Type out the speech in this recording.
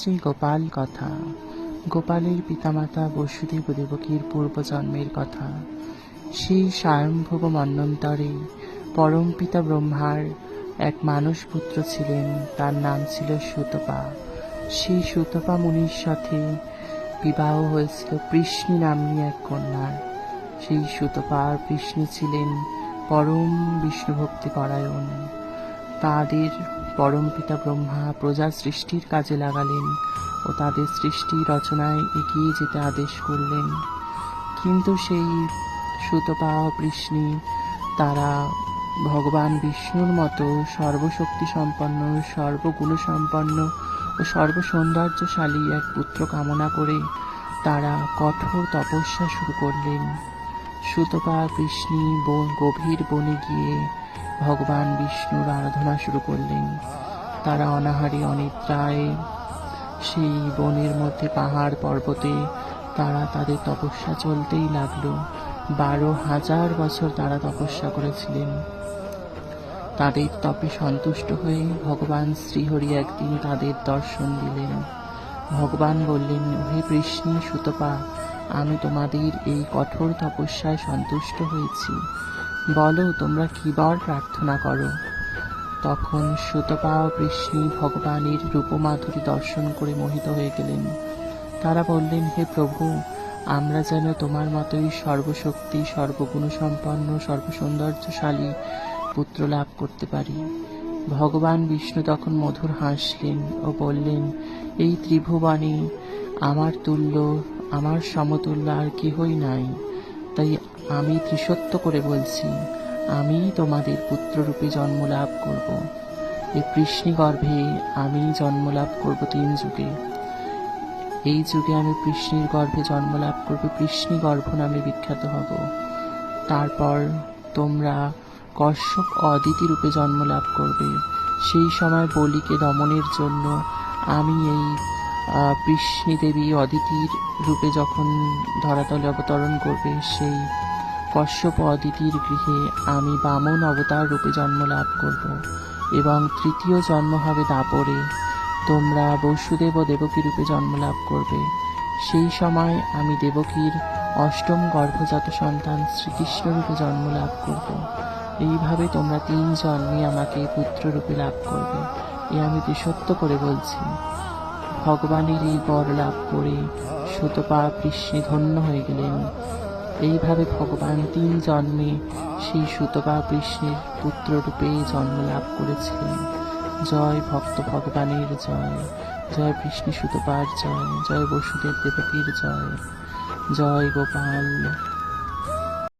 শ্রী গোপাল কথা। গোপালের পিতামাতা বসুদেব ও দেবকীর পূর্বজন্মের কথা। সেই স্বয়ম্ভব মন্বন্তরে পরম পিতা ব্রহ্মার এক মানস পুত্র ছিলেন, তার নাম ছিল সুতপা। সেই সুতপা মুনির সাথে বিবাহ হয়েছিল পৃষ্ণি নাম্নী এক কন্যার। সেই সুতপা আর পৃষ্ণি ছিলেন পরম বিষ্ণুভক্তি পরায়ণ। তাদের পরম পিতা ব্রহ্মা প্রজা সৃষ্টির কাজে লাগালেন ও তাদের সৃষ্টি রচনায় এগিয়ে যেতে আদেশ করলেন। কিন্তু সেই সুতপা ও পৃষ্ণি তারা ভগবান বিষ্ণুর মতো সর্বশক্তি সম্পন্ন, সর্বগুণ সম্পন্ন ও সর্বসৌন্দর্যশালী এক পুত্র কামনা করে তারা কঠোর তপস্যা শুরু করলেন। সুতপা কৃষ্ণী গভীর বনে গিয়ে ভগবান বিষ্ণুর আরাধনা শুরু করলেন। তারা অনাহারে অনিদ্রায় সেই বনের মধ্যে পাহাড় পর্বতে তারা তাদের তপস্যা চলতেই লাগলো। 12,000 বছর তারা তপস্যা করেছিলেন। তাদের তপে সন্তুষ্ট হয়ে ভগবান শ্রীহরি একদিন তাদের দর্শন দিলেন। ভগবান বললেন, হে কৃষ্ণ সুতপা, আমি তোমাদের এই কঠোর তপস্যায় সন্তুষ্ট হয়েছি। বলো তোমরা কি বর প্রার্থনা করো। তখন সুতপা ও কৃষ্ণী ভগবানের রূপমাধুরী দর্শন করে মোহিত হয়ে গেলেন। তারা বললেন, হে প্রভু, আমরা যেন তোমার মতোই সর্বশক্তি, সর্বগুণসম্পন্ন, সর্বসৌন্দর্যশালী পুত্র লাভ করতে পারি। ভগবান বিষ্ণু তখন মধুর হাসলেন ও বললেন, এই ত্রিভুবনে আমার তুল্য, আমার সমতুল্য আর কেহই নাই। তাই আমি ত্রিসত্য করে বলছি, আমি তোমাদের পুত্ররূপে জন্ম লাভ করব। এই কৃষ্ণী গর্ভে আমি জন্ম লাভ করব 3 যুগে। এই যুগে আমি কৃষ্ণীর গর্ভে জন্ম লাভ করব, কৃষ্ণী গর্ভ নামে বিখ্যাত হব। তারপর তোমরা কশ্যপ অদিতি রূপে জন্ম লাভ করবে। সেই সময় বলিকে দমনের জন্য আমি এই কৃষ্ণী দেবী অদিতির রূপে যখন ধরাতলে অবতরণ করবে, সেই কশ্যপ অদিতির গৃহে আমি বামন অবতার রূপে জন্ম লাভ করব এবং 3য় জন্ম হবে দাপরে। তোমরা বসুদেব ও দেবকী রূপে জন্ম লাভ করবে। সেই সময় আমি দেবকীর 8ম গর্ভজাত সন্তান শ্রীকৃষ্ণ রূপে জন্ম লাভ করব। এইভাবে তোমরা 3 জন্মে আমাকে পুত্র রূপে লাভ করবে। এ আমি সত্য করে বলছি। ভগবানের এই বর লাভ করে সুতপা কৃষ্ণে ধন্য হয়ে গেলেন। এইভাবে ভগবান 3 জন্মে সেই সুতপা কৃষ্ণের পুত্র রূপে জন্ম লাভ করেছিলেন। জয় ভক্ত ভগবানের জয়, জয় কৃষ্ণ সুতপার জয়, জয় বসুদেব দেবকীর জয়, জয় গোপাল।